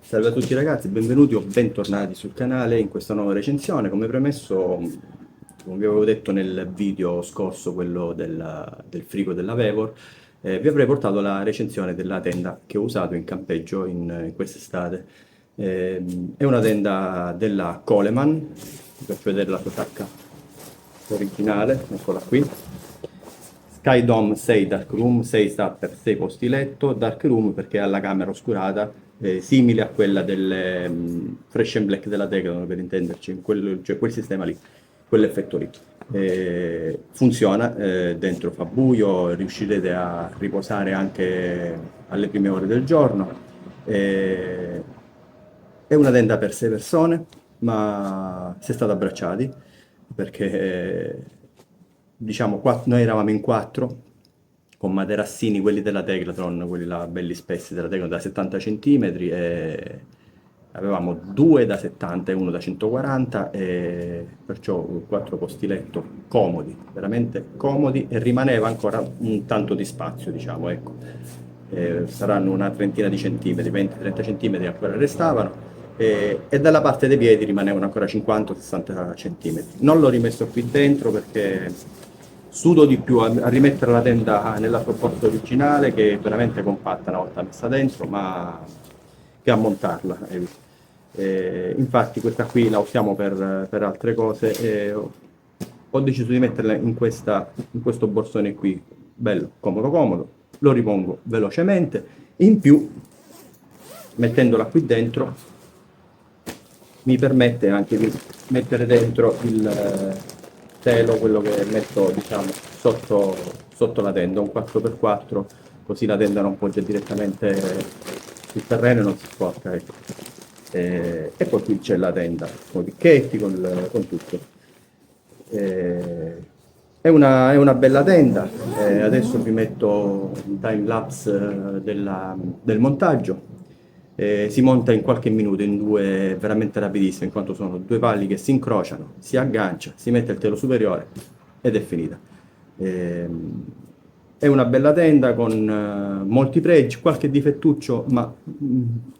Salve a tutti ragazzi, benvenuti o bentornati sul canale in questa nuova recensione. Come premesso, come vi avevo detto nel video scorso, quello del frigo della Vevor, vi avrei portato la recensione della tenda che ho usato in campeggio in quest'estate. È una tenda della Coleman, vi faccio vedere la sua tacca originale, eccola qui. Sky Dome 6 Dark Room, 6 sta per 6 posti letto, Dark Room perché ha la camera oscurata, simile a quella del Fresh and Black della Decathlon, per intenderci, cioè quel sistema lì, quell'effetto lì. Funziona, dentro fa buio, riuscirete a riposare anche alle prime ore del giorno. È una tenda per 6 persone, ma si è stati abbracciati perché diciamo noi eravamo in 4 con materassini, quelli della Decathlon, quelli là belli spessi della Decathlon da 70 cm, e avevamo 2 da 70 e uno da 140, e perciò 4 posti letto comodi, veramente comodi, e rimaneva ancora un tanto di spazio, diciamo, ecco. Saranno una trentina di centimetri, 20-30 centimetri ancora restavano. E dalla parte dei piedi rimanevano ancora 50-60 cm. Non l'ho rimesso qui dentro perché sudo di più a rimettere la tenda nella sua posto originale, che è veramente compatta una volta messa dentro, ma che a montarla. Infatti questa qui la usiamo per altre cose, e ho deciso di metterla in questo borsone qui, bello, comodo comodo, lo ripongo velocemente. In più, mettendola qui dentro, mi permette anche di mettere dentro il telo, quello che metto, diciamo, sotto la tenda, un 4x4, così la tenda non poggia direttamente sul terreno e non si sporca, ecco. E poi qui c'è la tenda con i picchetti, con tutto. È una bella tenda. Adesso vi metto un time lapse del montaggio. Si monta in qualche minuto, in due veramente rapidissime, in quanto sono due pali che si incrociano, si aggancia, si mette il telo superiore ed è finita. È una bella tenda con molti pregi, qualche difettuccio, ma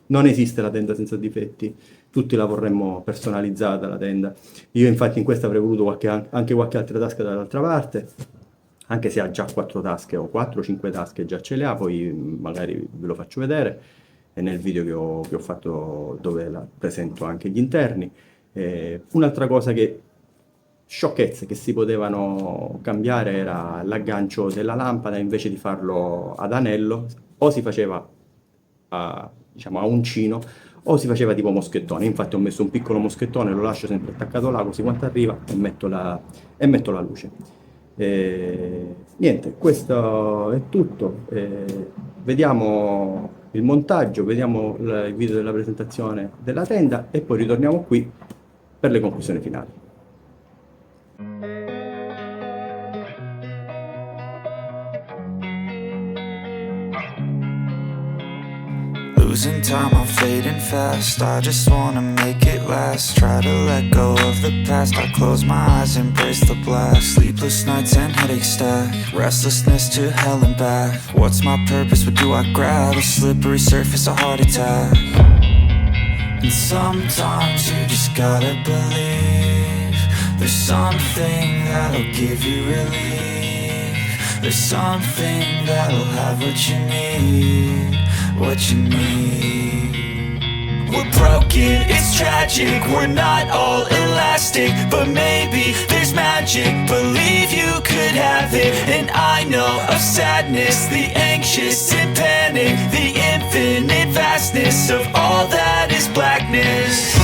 non esiste la tenda senza difetti. Tutti la vorremmo personalizzata, la tenda. Io infatti in questa avrei voluto anche qualche altra tasca dall'altra parte, anche se ha già 4 tasche, o 4-5 tasche già ce le ha, poi magari ve lo faccio vedere nel video che ho fatto, dove la presento anche gli interni. Un'altra cosa sciocchezze che si potevano cambiare era l'aggancio della lampada. Invece di farlo ad anello, o si faceva diciamo a uncino, o si faceva tipo moschettone. Infatti ho messo un piccolo moschettone, lo lascio sempre attaccato là, così quando arriva e metto la luce. Niente, questo è tutto. Vediamo il montaggio, vediamo il video della presentazione della tenda e poi ritorniamo qui per le conclusioni finali. Losing time, I'm fading fast. I just wanna make it last. Try to let go of the past. I close my eyes, embrace the blast. Sleepless nights and headaches stack. Restlessness to hell and back. What's my purpose? What do I grab? A slippery surface, a heart attack. And sometimes you just gotta believe there's something that'll give you relief. There's something that'll have what you need. What you need. We're broken, it's tragic. We're not all elastic, but maybe there's magic. Believe you could have it. And I know of sadness, the anxious and panic, the infinite vastness of all that is blackness.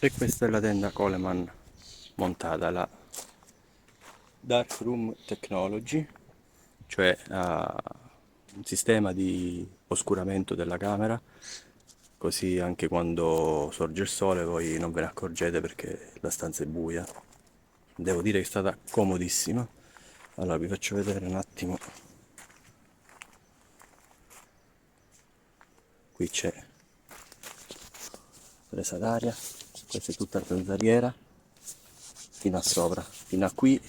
E questa è la tenda Coleman montata, la Dark Room Technology, cioè un sistema di oscuramento della camera, così anche quando sorge il sole voi non ve ne accorgete perché la stanza è buia. Devo dire che è stata comodissima. Allora vi faccio vedere un attimo. Qui c'è presa d'aria, questa è tutta zanzariera fino a sopra, fino a qui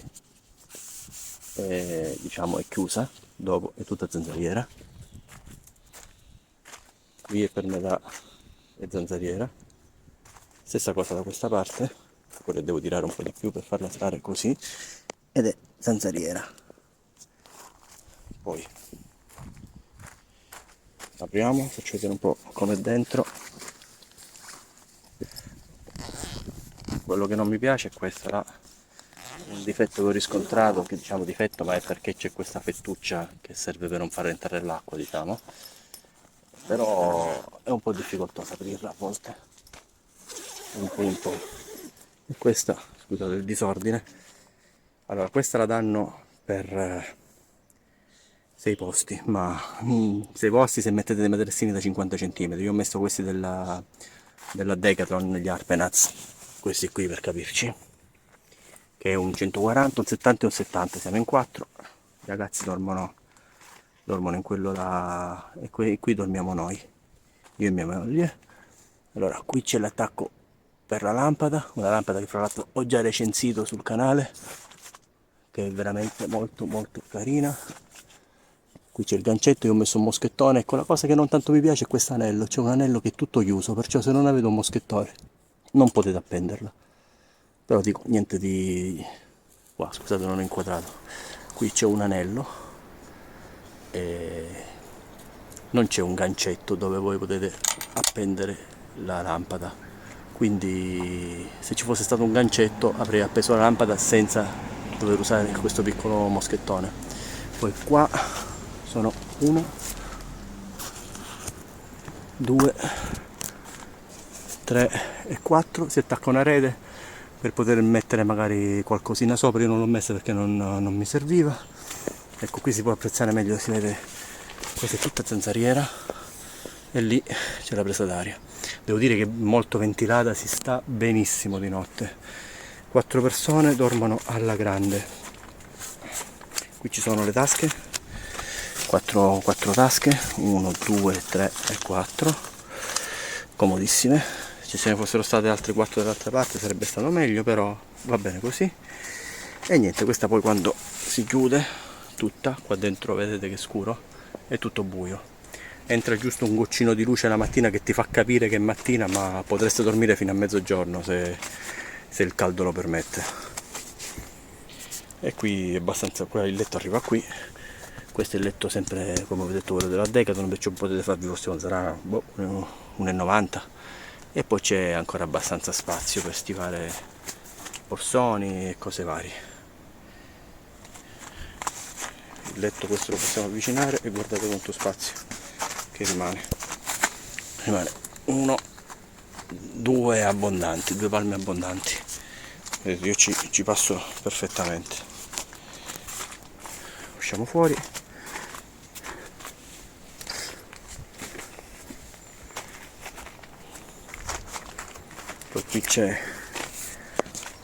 diciamo è chiusa, dopo è tutta zanzariera. Qui è per metà è zanzariera, stessa cosa da questa parte, pure devo tirare un po' di più per farla stare così, ed è zanzariera. Poi apriamo, faccio vedere un po' com'è dentro. Quello che non mi piace è questa, un difetto che ho riscontrato, che diciamo difetto, ma è perché c'è questa fettuccia che serve per non far entrare l'acqua, diciamo. Però è un po' difficoltosa aprirla a volte, un po'. E questa, scusate il disordine, allora questa la danno per 6 posti, ma 6 posti se mettete dei materassini da 50 cm. Io ho messo questi della Decathlon, gli Arpenaz, questi qui per capirci, che è un 140, un 70 e un 70, siamo in 4, i ragazzi dormono in quello là e qui dormiamo noi, io e mia moglie. Allora qui c'è l'attacco per la lampada, una lampada che fra l'altro ho già recensito sul canale, che è veramente molto molto carina. Qui c'è il gancetto, io ho messo un moschettone. Ecco, la cosa che non tanto mi piace è questo anello, c'è un anello che è tutto chiuso, perciò se non avete un moschettone non potete appenderla. Però dico, niente di... Wow, scusate, non ho inquadrato. Qui c'è un anello e non c'è un gancetto dove voi potete appendere la lampada. Quindi se ci fosse stato un gancetto avrei appeso la lampada senza dover usare questo piccolo moschettone. Poi qua sono 1, 2, 3 e 4, si attacca una rete per poter mettere magari qualcosina sopra. Io non l'ho messa perché non mi serviva. Ecco, qui si può apprezzare meglio, si vede, questa è tutta zanzariera e lì c'è la presa d'aria. Devo dire che è molto ventilata, si sta benissimo di notte. 4 persone dormono alla grande. Qui ci sono le tasche, 4 tasche, 1, 2, 3 e 4, comodissime. Se ne fossero state altre 4 dall'altra parte sarebbe stato meglio, però va bene così. E niente, questa poi quando si chiude tutta, qua dentro vedete che è scuro, è tutto buio. Entra giusto un goccino di luce la mattina che ti fa capire che è mattina, ma potreste dormire fino a mezzogiorno se il caldo lo permette. E qui è abbastanza, qua il letto arriva qui. Questo è il letto sempre, come ho detto, quello della Decathlon, perciò potete farvi vostro, sarà 1,90. E poi c'è ancora abbastanza spazio per stivare borsoni e cose varie. Il letto questo lo possiamo avvicinare e guardate quanto spazio che rimane 1, 2 abbondanti, 2 palme abbondanti. Vedete, io ci passo perfettamente. Usciamo fuori. Poi qui c'è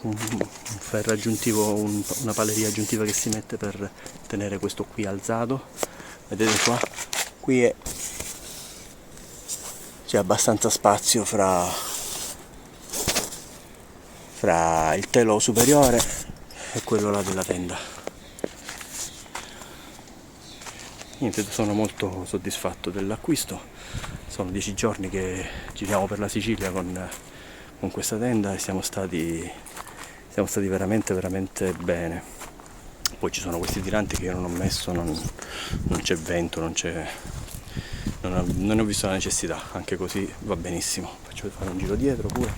un ferro aggiuntivo, una paleria aggiuntiva che si mette per tenere questo qui alzato. Vedete qua? Qui c'è abbastanza spazio fra il telo superiore e quello là della tenda. Niente, sono molto soddisfatto dell'acquisto. Sono 10 giorni che giriamo per la Sicilia con questa tenda e siamo stati veramente veramente bene. Poi ci sono questi tiranti che io non ho messo, non c'è vento, non ne ho visto la necessità, anche così va benissimo. Faccio fare un giro dietro pure,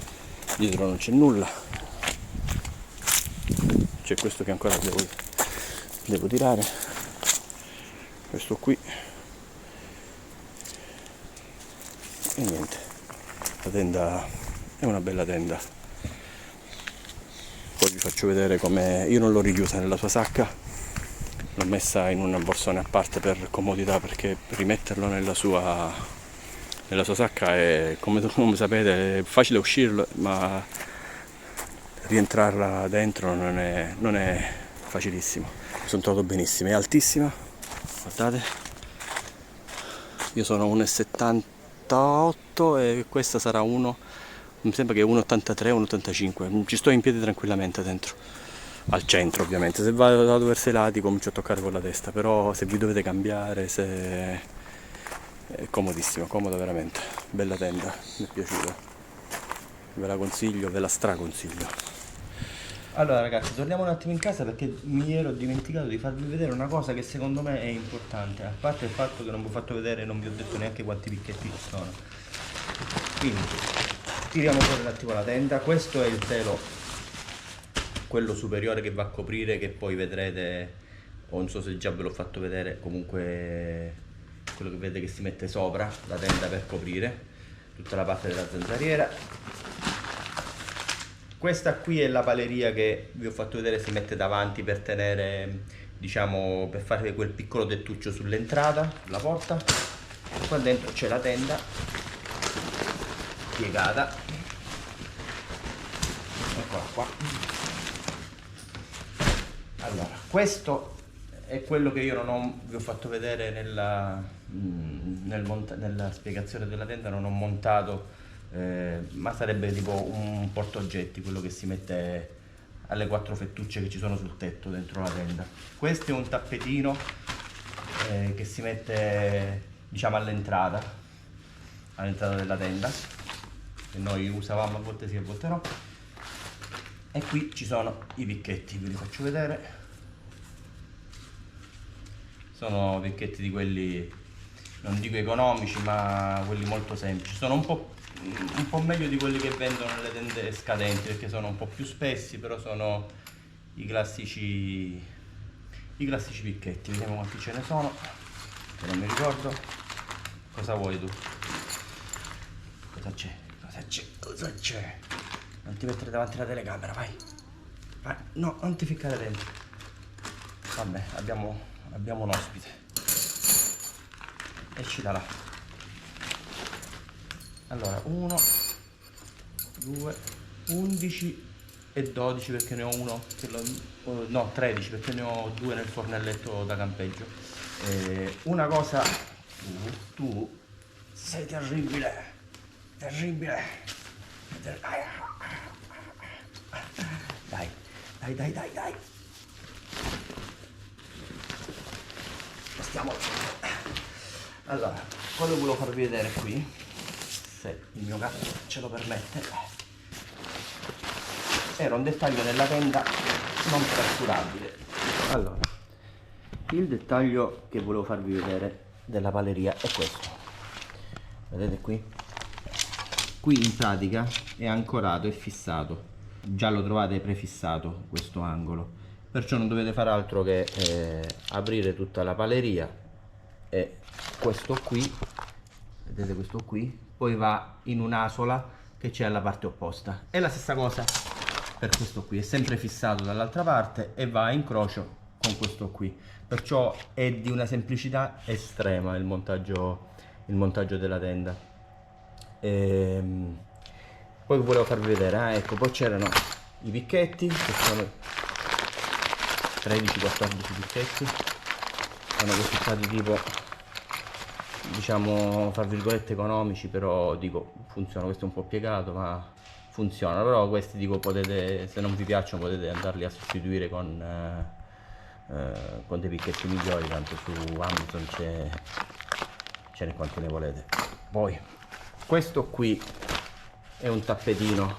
dietro non c'è nulla, c'è questo che ancora devo tirare, questo qui, e niente, la tenda è una bella tenda. Poi vi faccio vedere come io non l'ho richiusa nella sua sacca, l'ho messa in un borsone a parte per comodità, perché rimetterlo nella sua sacca è, come sapete, è facile uscirlo, ma rientrarla dentro non è facilissimo. Mi sono trovato benissimo, è altissima, guardate, io sono 1,78 e questa sarà mi sembra che è 1,83, 1,85, ci sto in piedi tranquillamente dentro, al centro ovviamente. Se vado verso i lati comincio a toccare con la testa, però se vi dovete cambiare, è comodissimo, comoda veramente, bella tenda, mi è piaciuta, ve la consiglio, ve la straconsiglio. Allora ragazzi, torniamo un attimo in casa perché mi ero dimenticato di farvi vedere una cosa che secondo me è importante, a parte il fatto che non vi ho fatto vedere, non vi ho detto neanche quanti picchetti ci sono. Quindi tiriamo fuori un attimo la tenda, questo è il telo, quello superiore che va a coprire, che poi vedrete, o non so se già ve l'ho fatto vedere, comunque quello che vedete che si mette sopra la tenda per coprire tutta la parte della zanzariera. Questa qui è la paleria che vi ho fatto vedere, si mette davanti per tenere, diciamo, per fare quel piccolo tettuccio sull'entrata, sulla porta. Qua dentro c'è la tenda piegata, eccola qua. Allora, questo è quello che io non vi ho fatto vedere nella spiegazione della tenda, non ho montato, ma sarebbe tipo un portaoggetti, quello che si mette alle 4 fettucce che ci sono sul tetto dentro la tenda. Questo è un tappetino che si mette, diciamo, all'entrata della tenda, che noi usavamo a volte sì, a volte no. E qui ci sono i picchetti, ve li faccio vedere. Sono picchetti di quelli, non dico economici, ma quelli molto semplici. Sono un po' meglio di quelli che vendono nelle tende scadenti, perché sono un po' più spessi, però sono i classici picchetti. Vediamo quanti ce ne sono, che non mi ricordo. Cosa vuoi tu? Cosa c'è? Cosa c'è? Non ti mettere davanti alla telecamera, vai. No, non ti ficcare dentro. Vabbè, abbiamo un ospite. Esci da là. Allora, 1, 2, 11 e 12, perché ne ho uno, no, 13, perché ne ho 2 nel fornelletto da campeggio. Una cosa, tu sei terribile. Dai. Stiamo. Allora, quello che volevo farvi vedere qui, se il mio gatto ce lo permette, era un dettaglio nella tenda non trascurabile. Allora, il dettaglio che volevo farvi vedere della paleria è questo. Vedete qui? Qui in pratica è ancorato e fissato, già lo trovate prefissato questo angolo, perciò non dovete fare altro che aprire tutta la paleria, e questo qui, vedete, questo qui poi va in un'asola che c'è alla parte opposta. È la stessa cosa per questo qui, è sempre fissato dall'altra parte e va a incrocio con questo qui, perciò è di una semplicità estrema il montaggio della tenda. Poi volevo farvi vedere, ecco, poi c'erano i picchetti, che sono 13-14 picchetti, sono questi stati tipo, diciamo, fra virgolette economici, però dico funziona. Questo è un po' piegato ma funziona, però questi dico potete, se non vi piacciono potete andarli a sostituire con dei picchetti migliori, tanto su Amazon ce ne quanti ne volete. Poi questo qui è un tappetino,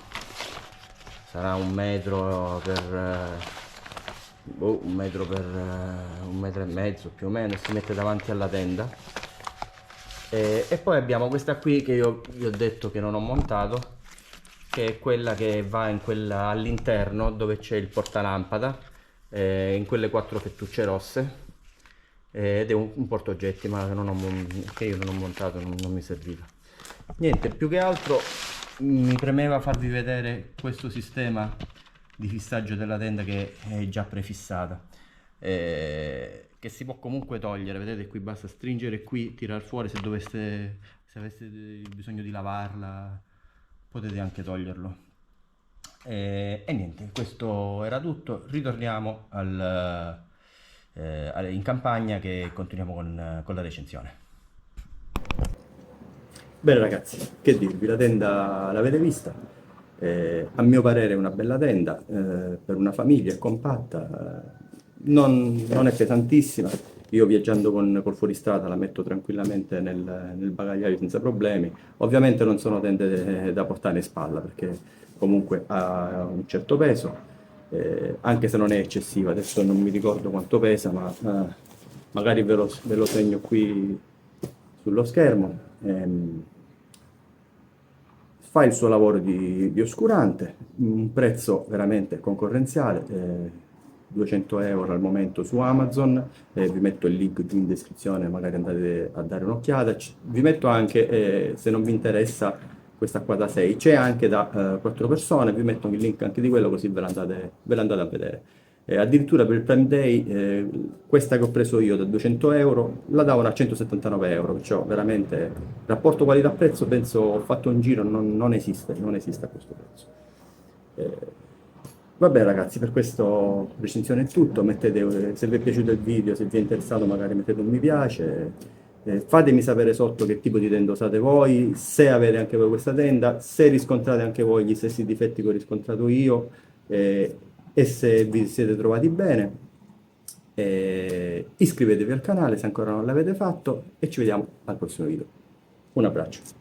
sarà 1 metro per 1 metro per 1,5 metri più o meno, si mette davanti alla tenda. E poi abbiamo questa qui che io vi ho detto che non ho montato, che è quella che va all'interno dove c'è il portalampada, in quelle 4 fettucce rosse, ed è un portaoggetti, ma che io non ho montato, non mi serviva. Niente, più che altro mi premeva farvi vedere questo sistema di fissaggio della tenda che è già prefissata, che si può comunque togliere. Vedete, qui basta stringere qui, tirar fuori. Se aveste bisogno di lavarla potete anche toglierlo. E niente, questo era tutto. Ritorniamo in campagna, che continuiamo con la recensione. Bene ragazzi, che dirvi, la tenda l'avete vista. A mio parere è una bella tenda, per una famiglia, è compatta, non è pesantissima. Io viaggiando col fuoristrada la metto tranquillamente nel bagagliaio senza problemi. Ovviamente non sono tende da portare in spalla, perché comunque ha un certo peso, anche se non è eccessiva. Adesso non mi ricordo quanto pesa, ma magari ve lo segno qui sullo schermo. Fa il suo lavoro di oscurante, un prezzo veramente concorrenziale, 200 euro al momento su Amazon. Vi metto il link giù in descrizione, magari andate a dare un'occhiata. Vi metto anche, se non vi interessa, questa qua da 6, c'è anche da 4 persone, vi metto il link anche di quello, così ve l'andate a vedere. Addirittura per il Prime Day, questa che ho preso io da 200 euro la davano a 179 euro, perciò veramente rapporto qualità-prezzo, penso, ho fatto un giro, non esiste a questo prezzo. Va bene ragazzi, per questa recensione è tutto. Mettete, se vi è piaciuto il video, se vi è interessato, magari mettete un mi piace. Fatemi sapere sotto che tipo di tenda usate voi, se avete anche voi questa tenda, se riscontrate anche voi gli stessi difetti che ho riscontrato io, e se vi siete trovati bene. Iscrivetevi al canale se ancora non l'avete fatto, e ci vediamo al prossimo video. Un abbraccio.